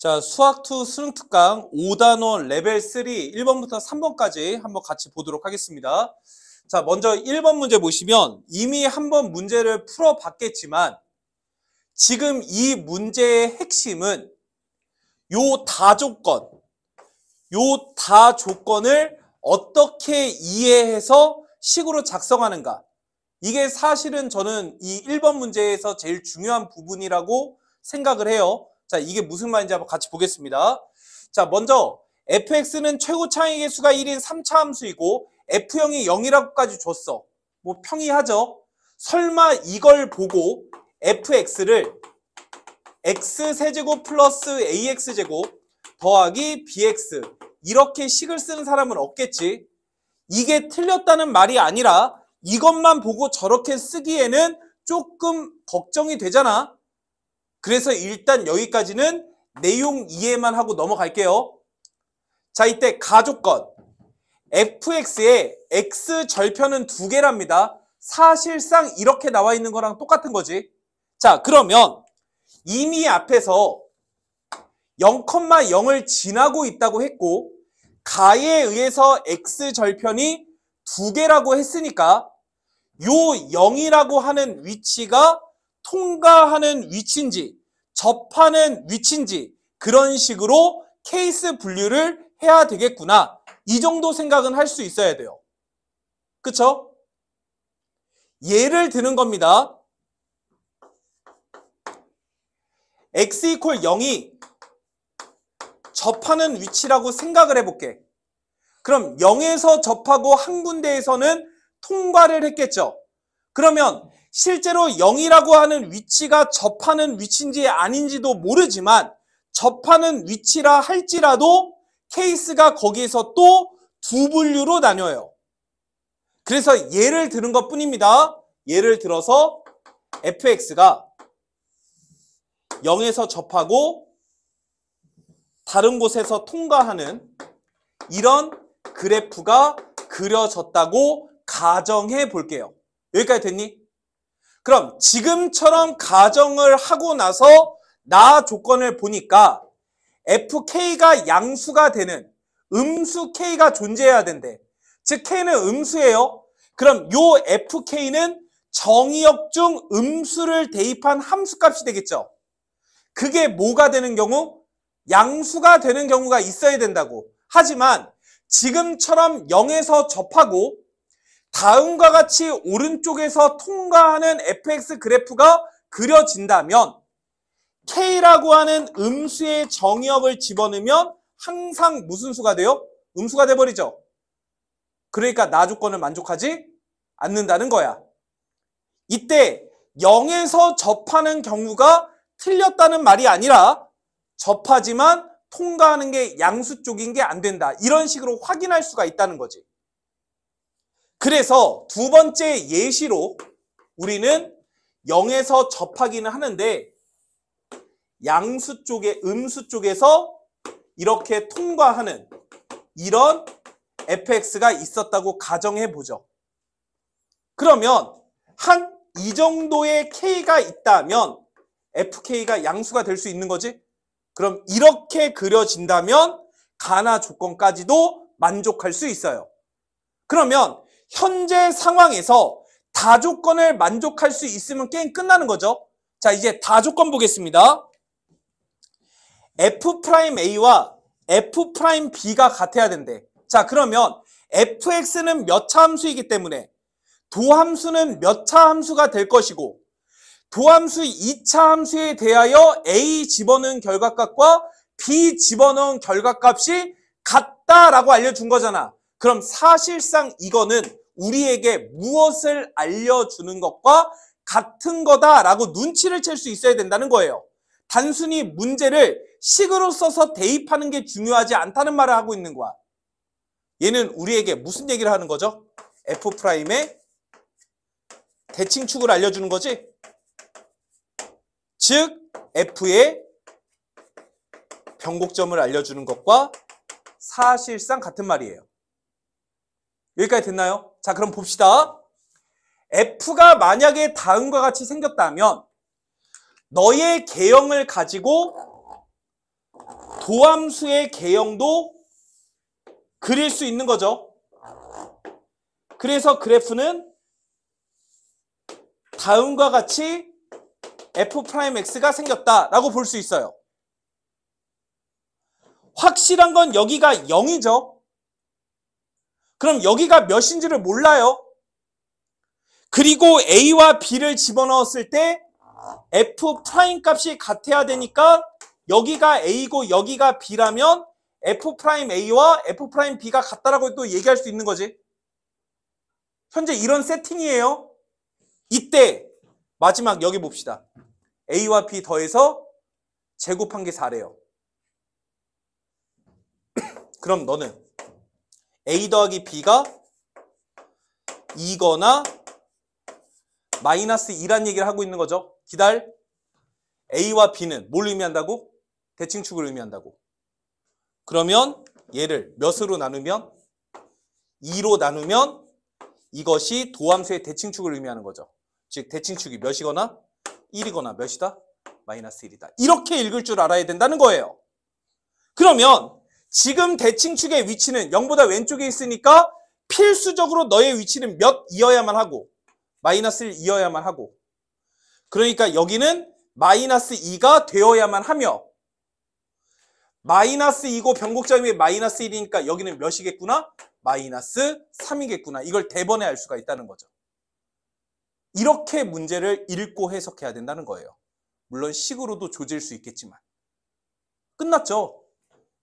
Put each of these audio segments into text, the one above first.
자, 수학2 수능특강 5단원 레벨 3 1번부터 3번까지 한번 같이 보도록 하겠습니다. 자, 먼저 1번 문제 보시면 이미 한번 문제를 풀어봤겠지만 지금 이 문제의 핵심은 요 다 조건을 어떻게 이해해서 식으로 작성하는가. 이게 사실은 저는 이 1번 문제에서 제일 중요한 부분이라고 생각을 해요. 자, 이게 무슨 말인지 한번 같이 보겠습니다. 자, 먼저 fx는 최고 창의의 수가 1인 3차 함수이고 f형이 0이라고까지 줬어. 뭐 평이하죠. 설마 이걸 보고 fx를 x세제곱 플러스 ax제곱 더하기 bx 이렇게 식을 쓰는 사람은 없겠지. 이게 틀렸다는 말이 아니라 이것만 보고 저렇게 쓰기에는 조금 걱정이 되잖아. 그래서 일단 여기까지는 내용 이해만 하고 넘어갈게요. 자, 이때 가조건 fx의 x 절편은 2개랍니다. 사실상 이렇게 나와 있는 거랑 똑같은 거지. 자, 그러면 이미 앞에서 0,0을 지나고 있다고 했고 가에 의해서 x 절편이 2개라고 했으니까 요 0이라고 하는 위치가 통과하는 위치인지 접하는 위치인지 그런 식으로 케이스 분류를 해야 되겠구나. 이 정도 생각은 할 수 있어야 돼요. 그쵸? 예를 드는 겁니다. x 이퀄 0이 접하는 위치라고 생각을 해볼게. 그럼 0에서 접하고 한 군데에서는 통과를 했겠죠. 그러면 실제로 0이라고 하는 위치가 접하는 위치인지 아닌지도 모르지만 접하는 위치라 할지라도 케이스가 거기에서 또 두 분류로 나뉘어요. 그래서 예를 드는 것 뿐입니다. 예를 들어서 fx가 0에서 접하고 다른 곳에서 통과하는 이런 그래프가 그려졌다고 가정해 볼게요. 여기까지 됐니? 그럼 지금처럼 가정을 하고 나서 나 조건을 보니까 fk가 양수가 되는 음수 k가 존재해야 된대. 즉 k는 음수예요. 그럼 요 fk는 정의역 중 음수를 대입한 함수값이 되겠죠. 그게 뭐가 되는 경우? 양수가 되는 경우가 있어야 된다고. 하지만 지금처럼 0에서 접하고 다음과 같이 오른쪽에서 통과하는 fx 그래프가 그려진다면 k라고 하는 음수의 정의역을 집어넣으면 항상 무슨 수가 돼요? 음수가 돼버리죠. 그러니까 나 조건을 만족하지 않는다는 거야. 이때 0에서 접하는 경우가 틀렸다는 말이 아니라 접하지만 통과하는 게 양수 쪽인 게 안 된다. 이런 식으로 확인할 수가 있다는 거지. 그래서 두 번째 예시로 우리는 0에서 접하기는 하는데 양수 쪽에 음수 쪽에서 이렇게 통과하는 이런 fx가 있었다고 가정해 보죠. 그러면 한 이 정도의 k가 있다면 fk가 양수가 될 수 있는 거지? 그럼 이렇게 그려진다면 가나 조건까지도 만족할 수 있어요. 그러면 현재 상황에서 다조건을 만족할 수 있으면 게임 끝나는 거죠. 자, 이제 다조건 보겠습니다. f'A와 f'B가 같아야 된대. 자, 그러면 fx는 몇 차 함수이기 때문에 도함수는 몇 차 함수가 될 것이고 도함수 2차 함수에 대하여 A 집어넣은 결과값과 B 집어넣은 결과값이 같다라고 알려준 거잖아. 그럼 사실상 이거는 우리에게 무엇을 알려주는 것과 같은 거다라고 눈치를 챌 수 있어야 된다는 거예요. 단순히 문제를 식으로 써서 대입하는 게 중요하지 않다는 말을 하고 있는 거야. 얘는 우리에게 무슨 얘기를 하는 거죠? f'의 대칭축을 알려주는 거지? 즉 f의 변곡점을 알려주는 것과 사실상 같은 말이에요. 여기까지 됐나요? 자, 그럼 봅시다. f가 만약에 다음과 같이 생겼다면 너의 개형을 가지고 도함수의 개형도 그릴 수 있는 거죠. 그래서 그래프는 다음과 같이 F'X가 생겼다라고 볼 수 있어요. 확실한 건 여기가 0이죠. 그럼 여기가 몇인지를 몰라요. 그리고 A와 B를 집어넣었을 때 F' 값이 같아야 되니까 여기가 A고 여기가 B라면 F'A와 F'B가 같다라고 또 얘기할 수 있는 거지. 현재 이런 세팅이에요. 이때 마지막 여기 봅시다. A와 B 더해서 제곱한 게 4래요. 그럼 너는 A 더하기 B가 2거나 마이너스 2란 얘기를 하고 있는 거죠. 기다려. A와 B는 뭘 의미한다고? 대칭축을 의미한다고. 그러면 얘를 몇으로 나누면? 2로 나누면 이것이 도함수의 대칭축을 의미하는 거죠. 즉 대칭축이 몇이거나 1이거나 몇이다? 마이너스 1이다. 이렇게 읽을 줄 알아야 된다는 거예요. 그러면 지금 대칭축의 위치는 0보다 왼쪽에 있으니까 필수적으로 너의 위치는 몇이어야만 하고 마이너스 1이어야만 하고 그러니까 여기는 마이너스 2가 되어야만 하며 마이너스 2고 변곡점이 마이너스 1이니까 여기는 몇이겠구나? 마이너스 3이겠구나. 이걸 대번에 알 수가 있다는 거죠. 이렇게 문제를 읽고 해석해야 된다는 거예요. 물론 식으로도 조질 수 있겠지만. 끝났죠?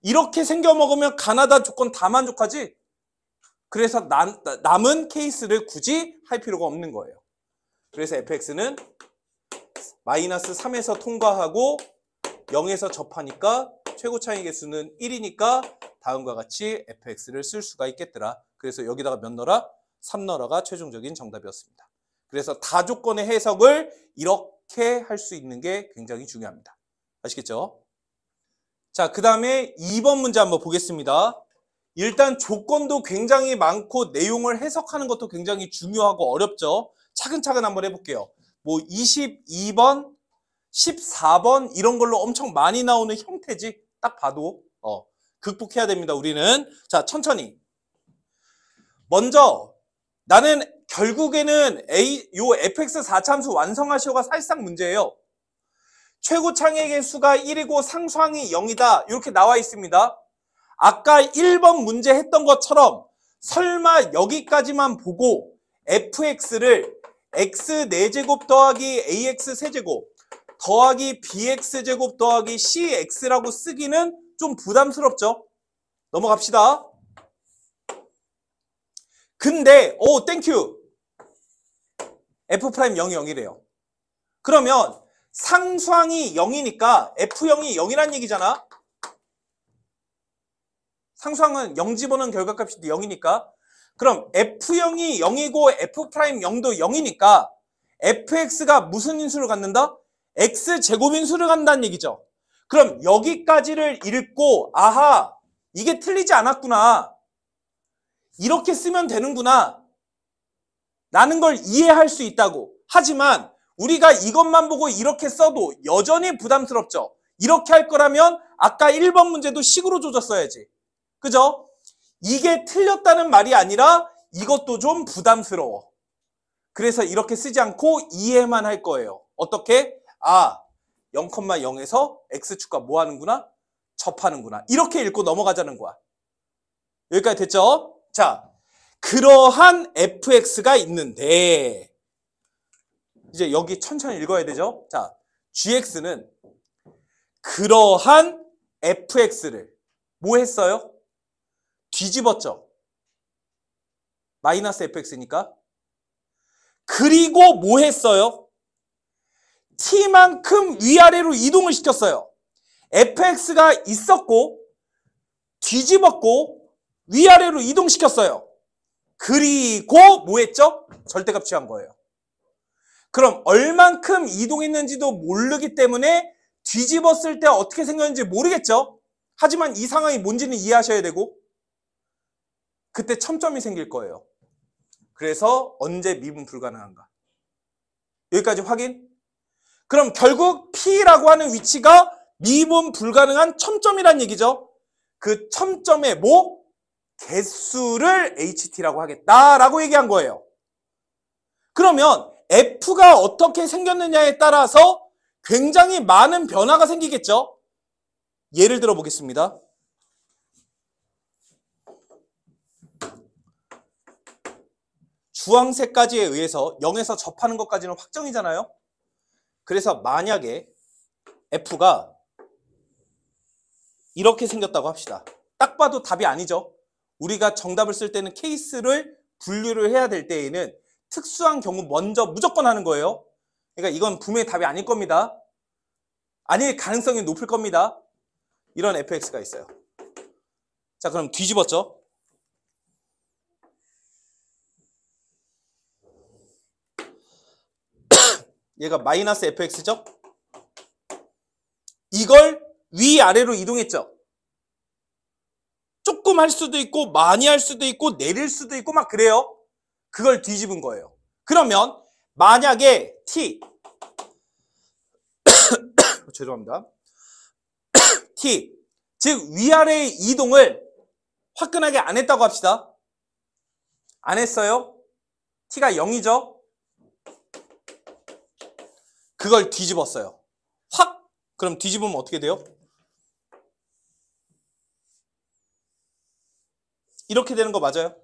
이렇게 생겨 먹으면 가나다 조건 다 만족하지? 그래서 남은 케이스를 굳이 할 필요가 없는 거예요. 그래서 fx는 마이너스 3에서 통과하고 0에서 접하니까 최고 차이 개수는 1이니까 다음과 같이 fx를 쓸 수가 있겠더라. 그래서 여기다가 몇 넣어라? 3 넣어라가 최종적인 정답이었습니다. 그래서 다조건의 해석을 이렇게 할 수 있는 게 굉장히 중요합니다. 아시겠죠? 자, 그 다음에 2번 문제 한번 보겠습니다. 일단 조건도 굉장히 많고 내용을 해석하는 것도 굉장히 중요하고 어렵죠. 차근차근 한번 해볼게요. 뭐 22번, 14번 이런 걸로 엄청 많이 나오는 형태지. 딱 봐도 극복해야 됩니다. 우리는. 자, 천천히. 먼저 나는 결국에는 요 fx 4참수 완성하시오가 사실상 문제예요. 최고 창의 수가 1이고 상수항이 0이다. 이렇게 나와 있습니다. 아까 1번 문제 했던 것처럼 설마 여기까지만 보고 fx를 x 4제곱 더하기 ax 세제곱 더하기 bx제곱 더하기 cx라고 쓰기는 좀 부담스럽죠? 넘어갑시다. 근데 땡큐. f'0이 0이래요. 그러면 상수항이 0이니까 f0이 0이란 얘기잖아. 상수항은 0 집어넣은 결과값이 0이니까 그럼 f0이 0이고 f'0도 0이니까 fx가 무슨 인수를 갖는다? x제곱 인수를 갖는다는 얘기죠. 그럼 여기까지를 읽고 아하 이게 틀리지 않았구나. 이렇게 쓰면 되는구나. 라는 걸 이해할 수 있다고. 하지만 우리가 이것만 보고 이렇게 써도 여전히 부담스럽죠. 이렇게 할 거라면 아까 1번 문제도 식으로 조졌어야지. 그죠? 이게 틀렸다는 말이 아니라 이것도 좀 부담스러워. 그래서 이렇게 쓰지 않고 이해만 할 거예요. 어떻게? 0,0에서 x축과 뭐 하는구나? 접하는구나. 이렇게 읽고 넘어가자는 거야. 여기까지 됐죠? 자, 그러한 fx가 있는데 이제 여기 천천히 읽어야 되죠? 자, gx는 그러한 fx를 뭐 했어요? 뒤집었죠? 마이너스 fx니까. 그리고 뭐 했어요? t만큼 위아래로 이동을 시켰어요. fx가 있었고 뒤집었고 위아래로 이동시켰어요. 그리고 뭐 했죠? 절대값 취한 거예요. 그럼 얼만큼 이동했는지도 모르기 때문에 뒤집었을 때 어떻게 생겼는지 모르겠죠? 하지만 이 상황이 뭔지는 이해하셔야 되고 그때 첨점이 생길 거예요. 그래서 언제 미분 불가능한가? 여기까지 확인? 그럼 결국 P라고 하는 위치가 미분 불가능한 첨점이란 얘기죠. 그 첨점의 뭐? 개수를 HT라고 하겠다라고 얘기한 거예요. 그러면 F가 어떻게 생겼느냐에 따라서 굉장히 많은 변화가 생기겠죠. 예를 들어 보겠습니다. 주황색까지에 의해서 0에서 접하는 것까지는 확정이잖아요. 그래서 만약에 F가 이렇게 생겼다고 합시다. 딱 봐도 답이 아니죠. 우리가 정답을 쓸 때는 케이스를 분류를 해야 될 때에는 특수한 경우 먼저 무조건 하는 거예요. 그러니까 이건 분명히 답이 아닐 겁니다. 아닐 가능성이 높을 겁니다. 이런 fx가 있어요. 자, 그럼 뒤집었죠? 얘가 마이너스 fx죠? 이걸 위아래로 이동했죠? 조금 할 수도 있고 많이 할 수도 있고 내릴 수도 있고 막 그래요. 그걸 뒤집은 거예요. 그러면 만약에 t 죄송합니다. t 즉 위아래의 이동을 화끈하게 안 했다고 합시다. 안 했어요. t가 0이죠. 그걸 뒤집었어요. 확! 그럼 뒤집으면 어떻게 돼요? 이렇게 되는 거 맞아요?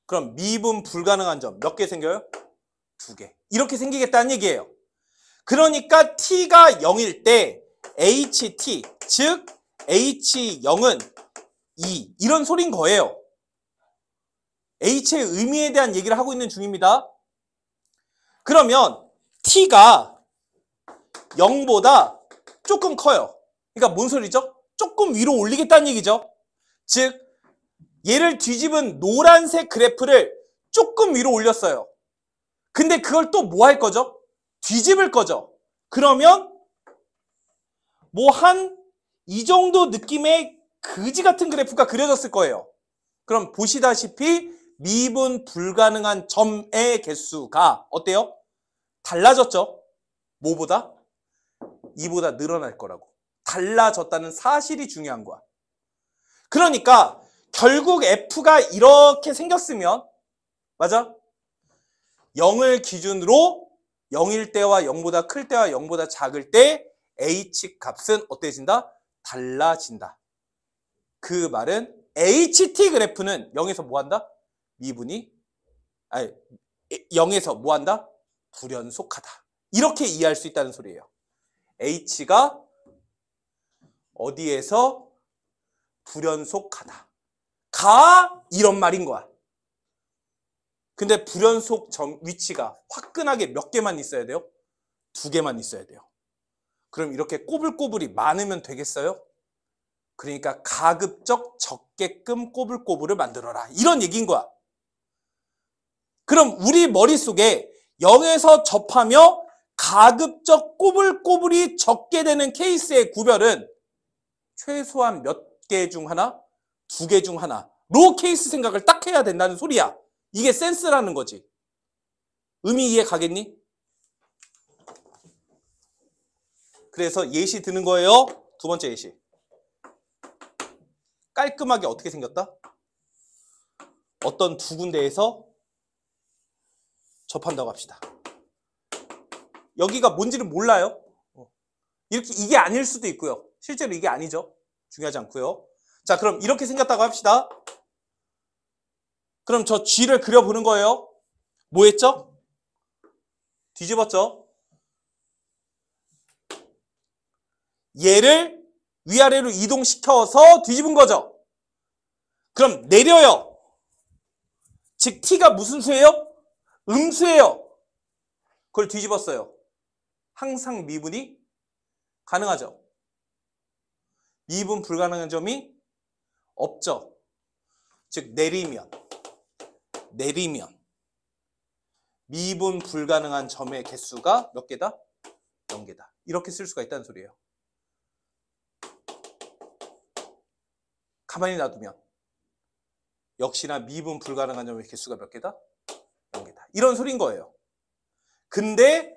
그럼 미분 불가능한 점 몇 개 생겨요? 2개. 이렇게 생기겠다는 얘기예요. 그러니까 t가 0일 때 ht, 즉 h0은 2 이런 소린 거예요. h의 의미에 대한 얘기를 하고 있는 중입니다. 그러면 t가 0보다 조금 커요. 그러니까 뭔 소리죠? 조금 위로 올리겠다는 얘기죠. 즉 얘를 뒤집은 노란색 그래프를 조금 위로 올렸어요. 근데 그걸 또 뭐 할 거죠? 뒤집을 거죠. 그러면 뭐 한 이 정도 느낌의 그지 같은 그래프가 그려졌을 거예요. 그럼 보시다시피 미분 불가능한 점의 개수가 어때요? 달라졌죠? 뭐보다? 이보다 늘어날 거라고. 달라졌다는 사실이 중요한 거야. 그러니까 결국 F가 이렇게 생겼으면 맞아? 0을 기준으로 0일 때와 0보다 클 때와 0보다 작을 때 H 값은 어때진다? 달라진다. 그 말은 HT 그래프는 0에서 뭐 한다? 미분이 0에서 뭐 한다? 불연속하다. 이렇게 이해할 수 있다는 소리예요. H가 어디에서 불연속하다. 가 이런 말인 거야. 근데 불연속 점 위치가 화끈하게 몇 개만 있어야 돼요? 2개만 있어야 돼요. 그럼 이렇게 꼬불꼬불이 많으면 되겠어요? 그러니까 가급적 적게끔 꼬불꼬불을 만들어라. 이런 얘기인 거야. 그럼 우리 머릿속에 0에서 접하며 가급적 꼬불꼬불이 적게 되는 케이스의 구별은 최소한 몇 개 중 하나? 2개 중 하나로 케이스 생각을 딱 해야 된다는 소리야. 이게 센스라는 거지. 의미 이해 가겠니? 그래서 예시 드는 거예요. 두 번째 예시. 깔끔하게 어떻게 생겼다? 어떤 두 군데에서 접한다고 합시다. 여기가 뭔지는 몰라요. 이렇게 이게 아닐 수도 있고요. 실제로 이게 아니죠. 중요하지 않고요. 자, 그럼 이렇게 생겼다고 합시다. 그럼 저 G를 그려보는 거예요. 뭐 했죠? 뒤집었죠? 얘를 위아래로 이동시켜서 뒤집은 거죠. 그럼 내려요. 즉 T가 무슨 수예요? 음수예요. 그걸 뒤집었어요. 항상 미분이 가능하죠. 미분 불가능한 점이 없죠. 즉 내리면 미분 불가능한 점의 개수가 몇 개다? 0개다. 이렇게 쓸 수가 있다는 소리예요. 가만히 놔두면 역시나 미분 불가능한 점의 개수가 몇 개다? 0개다. 이런 소리인 거예요. 근데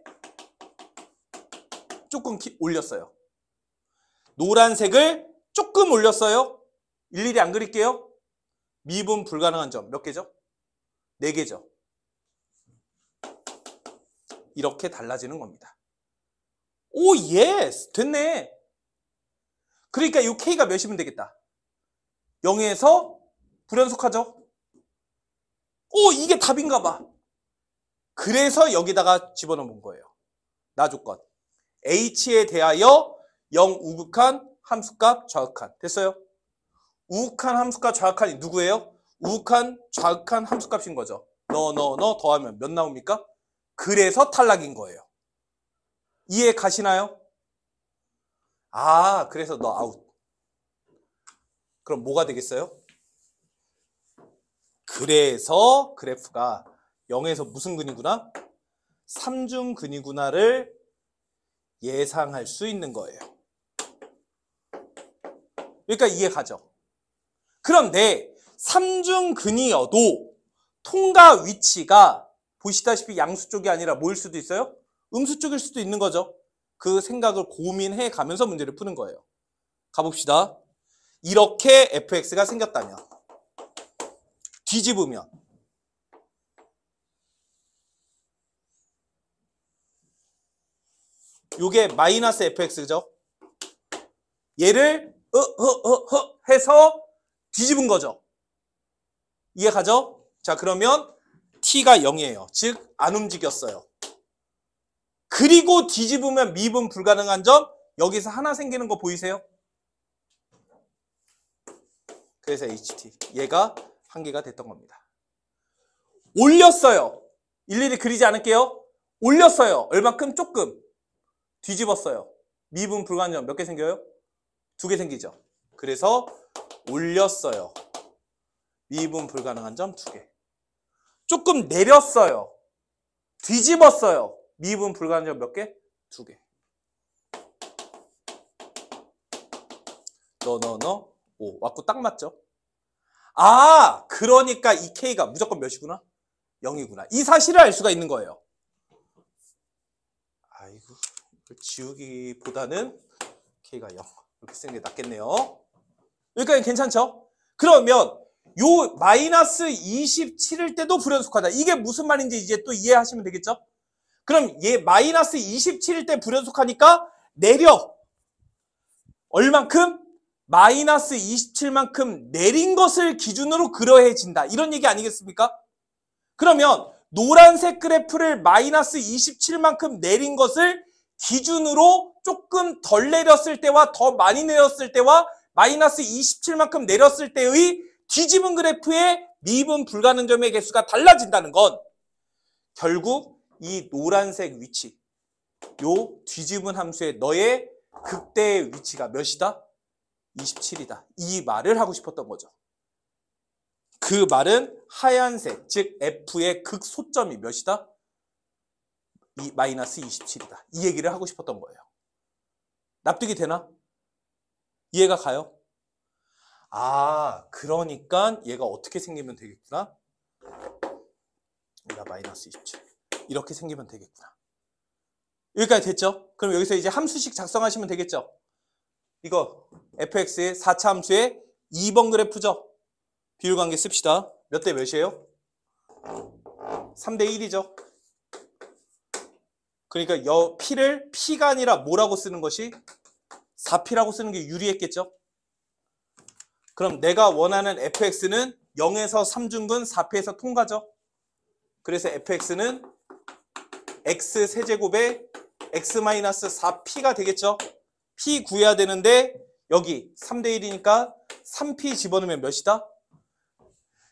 조금 올렸어요. 노란색을 조금 올렸어요. 일일이 안 그릴게요. 미분 불가능한 점 몇 개죠? 4개죠. 이렇게 달라지는 겁니다. 오, 예스! 됐네. 그러니까 이 K가 몇이면 되겠다. 0에서 불연속하죠? 오, 이게 답인가 봐. 그래서 여기다가 집어넣은 거예요. 나 조건. H에 대하여 0 우극한 함수값 좌극한. 됐어요? 우극한 함수값 좌극한이 누구예요? 우극한 좌극한 함수값인 거죠. 너 더하면 몇 나옵니까? 그래서 탈락인 거예요. 이해 가시나요? 아, 그래서 너 아웃. 그럼 뭐가 되겠어요? 그래서 그래프가 0에서 무슨 근이구나? 3중 근이구나를 예상할 수 있는 거예요. 그러니까 이해 가죠? 그런데 3중 근이어도 통과 위치가 보시다시피 양수 쪽이 아니라 뭐일 수도 있어요? 음수 쪽일 수도 있는 거죠. 그 생각을 고민해 가면서 문제를 푸는 거예요. 가봅시다. 이렇게 fx가 생겼다면 뒤집으면 요게 마이너스 fx죠. 얘를 해서 뒤집은 거죠. 이해 가죠? 자, 그러면 t가 0이에요. 즉 안 움직였어요. 그리고 뒤집으면 미분 불가능한 점 여기서 하나 생기는 거 보이세요? 그래서 ht 얘가 한 개가 됐던 겁니다. 올렸어요. 일일이 그리지 않을게요. 올렸어요. 얼만큼? 조금. 뒤집었어요. 미분 불가능한 점 몇 개 생겨요? 2개 생기죠. 그래서 올렸어요. 미분 불가능한 점 2개. 조금 내렸어요. 뒤집었어요. 미분 불가능한 점 몇 개? 2개. 오, 왔고 딱 맞죠? 아, 그러니까 이 K가 무조건 몇이구나? 0이구나. 이 사실을 알 수가 있는 거예요. 아이고, 이걸 지우기보다는 K가 0. 이렇게 쓰는 게 낫겠네요. 여기까지 괜찮죠? 그러면 요 마이너스 27일 때도 불연속하다. 이게 무슨 말인지 이제 또 이해하시면 되겠죠? 그럼 얘 마이너스 27일 때 불연속하니까 내려. 얼만큼? 마이너스 27만큼 내린 것을 기준으로 그러해진다. 이런 얘기 아니겠습니까? 그러면 노란색 그래프를 마이너스 27만큼 내린 것을 기준으로 조금 덜 내렸을 때와 더 많이 내렸을 때와 마이너스 27만큼 내렸을 때의 뒤집은 그래프의 미분 불가능점의 개수가 달라진다는 건 결국 이 노란색 위치, 요 뒤집은 함수의 너의 극대의 위치가 몇이다? 27이다. 이 말을 하고 싶었던 거죠. 그 말은 하얀색, 즉 F의 극소점이 몇이다? 이 마이너스 27이다. 이 얘기를 하고 싶었던 거예요. 납득이 되나? 이해가 가요? 아, 그러니까 얘가 어떻게 생기면 되겠구나? 얘가 마이너스 27. 이렇게 생기면 되겠구나. 여기까지 됐죠? 그럼 여기서 이제 함수식 작성하시면 되겠죠? 이거 fx의 4차 함수의 2번 그래프죠? 비율관계 씁시다. 몇 대 몇이에요? 3대 1이죠. 그러니까 p를 p가 아니라 뭐라고 쓰는 것이 4p라고 쓰는 게 유리했겠죠? 그럼 내가 원하는 fx는 0에서 3중근 4p에서 통과죠? 그래서 fx는 x 세제곱에 x-4p가 되겠죠? p 구해야 되는데 여기 3대 1이니까 3p 집어넣으면 몇이다?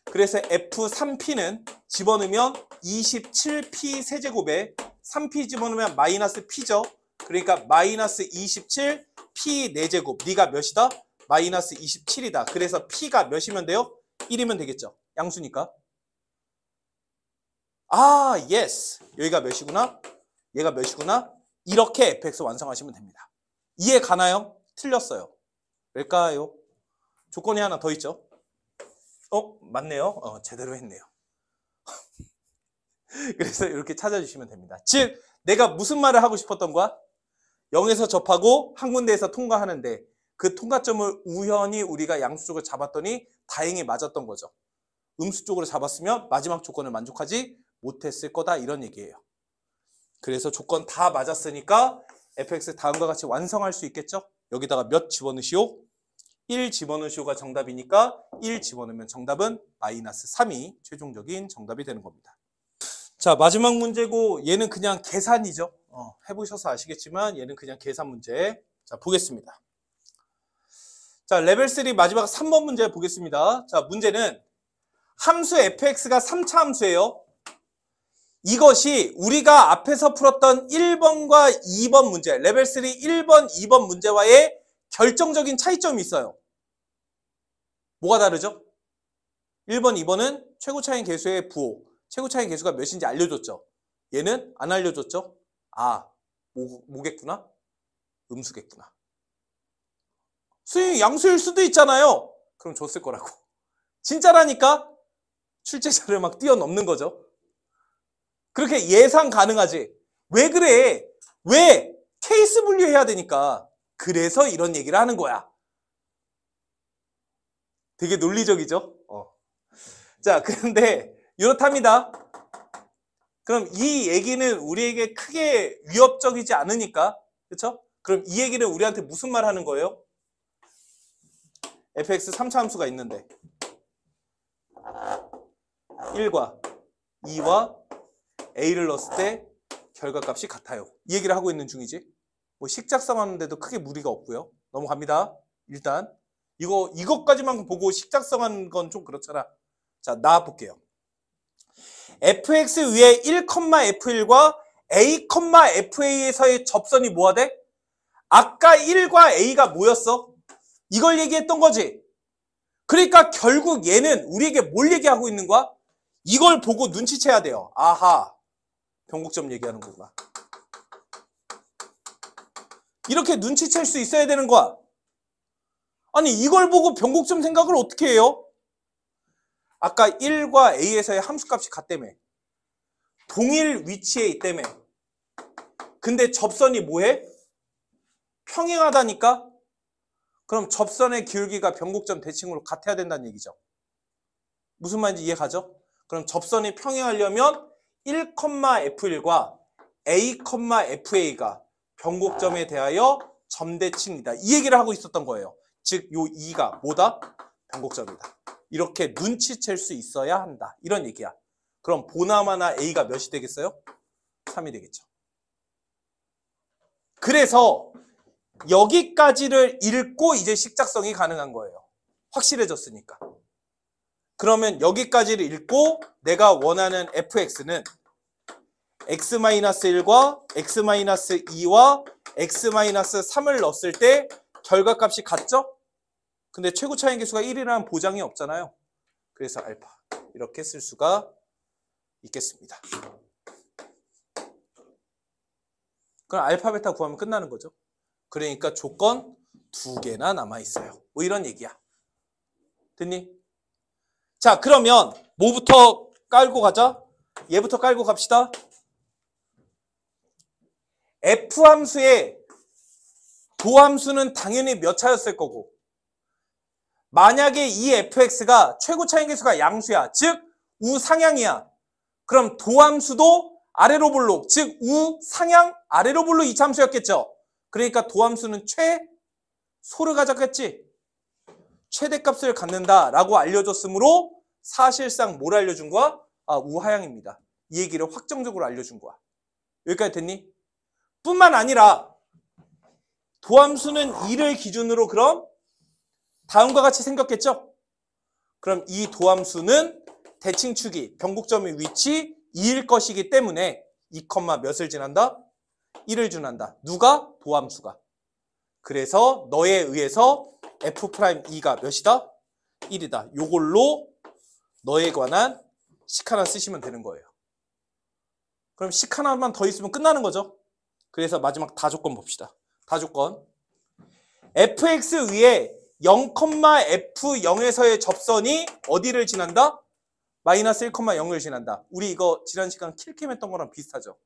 그래서 f3p는 집어넣으면 27p 세제곱에 3p 집어넣으면 마이너스 p죠. 그러니까 마이너스 27p 4제곱. 네가 몇이다? 마이너스 27이다. 그래서 p가 몇이면 돼요? 1이면 되겠죠. 양수니까. 아, 예스. 여기가 몇이구나? 얘가 몇이구나? 이렇게 fx 완성하시면 됩니다. 이해 가나요? 틀렸어요. 왜일까요? 조건이 하나 더 있죠. 맞네요. 제대로 했네요. 그래서 이렇게 찾아주시면 됩니다. 즉, 내가 무슨 말을 하고 싶었던 거야? 0에서 접하고 한 군데에서 통과하는데 그 통과점을 우연히 우리가 양수 쪽을 잡았더니 다행히 맞았던 거죠. 음수 쪽으로 잡았으면 마지막 조건을 만족하지 못했을 거다 이런 얘기예요. 그래서 조건 다 맞았으니까 fx 다음과 같이 완성할 수 있겠죠? 여기다가 몇 집어넣으시오? 1 집어넣으시오가 정답이니까 1 집어넣으면 정답은 마이너스 3이 최종적인 정답이 되는 겁니다. 자, 마지막 문제고 얘는 그냥 계산이죠. 해보셔서 아시겠지만 얘는 그냥 계산 문제. 자, 보겠습니다. 자, 레벨 3 마지막 3번 문제 보겠습니다. 자, 문제는 함수 fx가 3차 함수예요. 이것이 우리가 앞에서 풀었던 1번과 2번 문제, 레벨 3 1번, 2번 문제와의 결정적인 차이점이 있어요. 뭐가 다르죠? 1번, 2번은 최고차인 계수의 부호, 최고차인 계수가 몇인지 알려줬죠. 얘는 안 알려줬죠. 아, 뭐겠구나? 음수겠구나. 수익이 양수일 수도 있잖아요. 그럼 줬을 거라고. 진짜라니까 출제자를 막 뛰어넘는 거죠. 그렇게 예상 가능하지. 왜 그래? 왜? 케이스 분류해야 되니까. 그래서 이런 얘기를 하는 거야. 되게 논리적이죠? 자, 그런데 이렇답니다. 그럼 이 얘기는 우리에게 크게 위협적이지 않으니까, 그렇죠? 그럼 이 얘기는 우리한테 무슨 말 하는 거예요? fx 3차 함수가 있는데 1과 2와 a를 넣었을 때 결과값이 같아요. 이 얘기를 하고 있는 중이지. 뭐 식작성하는데도 크게 무리가 없고요. 넘어갑니다. 일단 이것까지만 보고 식작성하는 건 좀 그렇잖아. 자, 나와 볼게요. fx 위에 1,f1과 a, fa에서의 접선이 뭐가 돼? 아까 1과 a가 뭐였어? 이걸 얘기했던 거지. 그러니까 결국 얘는 우리에게 뭘 얘기하고 있는 거야? 이걸 보고 눈치채야 돼요. 아하, 변곡점 얘기하는 거구나. 이렇게 눈치챌 수 있어야 되는 거야. 아니, 이걸 보고 변곡점 생각을 어떻게 해요? 아까 1과 a에서의 함수값이 같다며. 동일 위치에 있다며. 근데 접선이 뭐해? 평행하다니까? 그럼 접선의 기울기가 변곡점 대칭으로 같아야 된다는 얘기죠. 무슨 말인지 이해 가죠? 그럼 접선이 평행하려면 1,f1과 a, fa가 변곡점에 대하여 점대칭이다. 이 얘기를 하고 있었던 거예요. 즉, 요 2가 뭐다? 변곡점이다. 이렇게 눈치챌 수 있어야 한다. 이런 얘기야. 그럼 보나마나 a가 몇이 되겠어요? 3이 되겠죠. 그래서 여기까지를 읽고 이제 식작성이 가능한 거예요. 확실해졌으니까. 그러면 여기까지를 읽고 내가 원하는 fx는 x-1과 x-2와 x-3을 넣었을 때 결과값이 같죠? 근데 최고 차이인 계수가 1이라는 보장이 없잖아요. 그래서 알파 이렇게 쓸 수가 있겠습니다. 그럼 알파, 베타 구하면 끝나는 거죠. 그러니까 조건 2개나 남아있어요. 뭐 이런 얘기야. 됐니? 자, 그러면 뭐부터 깔고 가자? 얘부터 깔고 갑시다. F함수의 도함수는 당연히 몇 차였을 거고, 만약에 이 fx가 최고 차이인 계수가 양수야. 즉 우상향이야. 그럼 도함수도 아래로 볼록, 즉 우상향 아래로 볼록 이차함수였겠죠. 그러니까 도함수는 최소를 가졌겠지. 최대값을 갖는다라고 알려줬으므로 사실상 뭘 알려준 거야? 아, 우하향입니다. 이 얘기를 확정적으로 알려준 거야. 여기까지 됐니? 뿐만 아니라 도함수는 2를 기준으로 그럼 다음과 같이 생겼겠죠? 그럼 이 도함수는 대칭축이 변곡점의 위치 2일 것이기 때문에 2, 몇을 지난다? 1을 지난다. 누가? 도함수가. 그래서 너에 의해서 F'2가 몇이다? 1이다. 요걸로 너에 관한 식 하나 쓰시면 되는 거예요. 그럼 식 하나만 더 있으면 끝나는 거죠. 그래서 마지막 다조건 봅시다. 다조건. fx 위에 0,f0에서의 접선이 어디를 지난다? 마이너스 1,0을 지난다. 우리 이거 지난 시간 킬캠 했던 거랑 비슷하죠.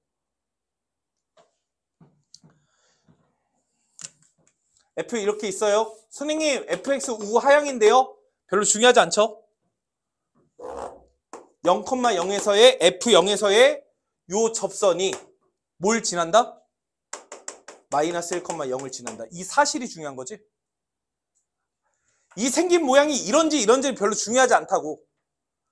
F 이렇게 있어요. 선생님 fx 우하향인데요. 별로 중요하지 않죠? 0,0에서의 f0에서의 요 접선이 뭘 지난다? 마이너스 1,0을 지난다. 이 사실이 중요한 거지. 이 생긴 모양이 이런지 별로 중요하지 않다고.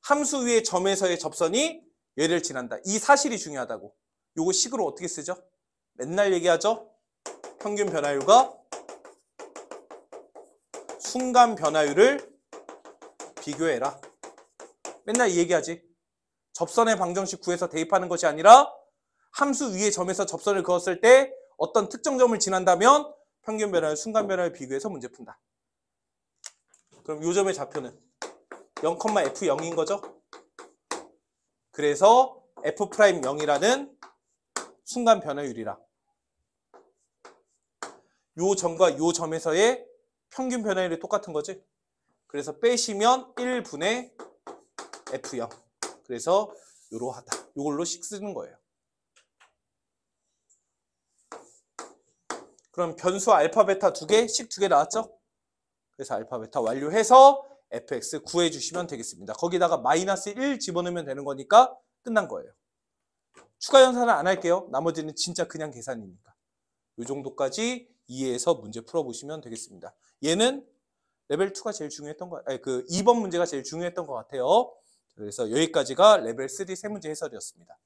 함수 위의 점에서의 접선이 얘를 지난다. 이 사실이 중요하다고. 요거 식으로 어떻게 쓰죠? 맨날 얘기하죠? 평균 변화율과 순간 변화율을 비교해라. 맨날 이 얘기하지. 접선의 방정식 구해서 대입하는 것이 아니라 함수 위의 점에서 접선을 그었을 때 어떤 특정 점을 지난다면 평균 변화율, 순간 변화율 비교해서 문제 푼다. 그럼 요 점의 좌표는 0,f0인 거죠? 그래서 f'0이라는 순간 변화율이라. 요 점과 요 점에서의 평균 변화율이 똑같은 거지. 그래서 빼시면 1분의 f0. 그래서 요러하다. 요걸로 식 쓰는 거예요. 그럼 변수 알파 베타 두 개, 식 두 개 나왔죠? 그래서 알파 베타 완료해서 fx 구해주시면 되겠습니다. 거기다가 마이너스 1 집어넣으면 되는 거니까 끝난 거예요. 추가 연산은 안 할게요. 나머지는 진짜 그냥 계산이니까. 이 정도까지 이해해서 문제 풀어보시면 되겠습니다. 얘는 레벨 2가 제일 중요했던 거, 아니 그 2번 문제가 제일 중요했던 것 같아요. 그래서 여기까지가 레벨 3 세 문제 해설이었습니다.